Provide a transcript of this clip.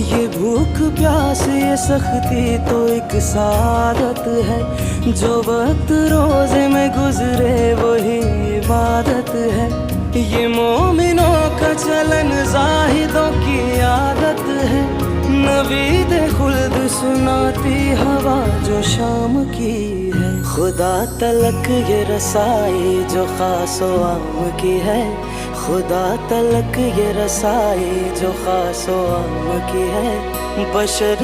ये भूख प्यास ये सख्ती तो एक सादत है, जो वक्त रोजे में गुजरे वही इबादत है। ये मोमिनों का चलन जाहिदों की आदत है, नवीद खुल्द सुनाती हवा जो शाम की है। खुदा तलक ये रसाई जो खासो आम की है, खुदा तलक ये रसाई जो खासो आम की है। बशर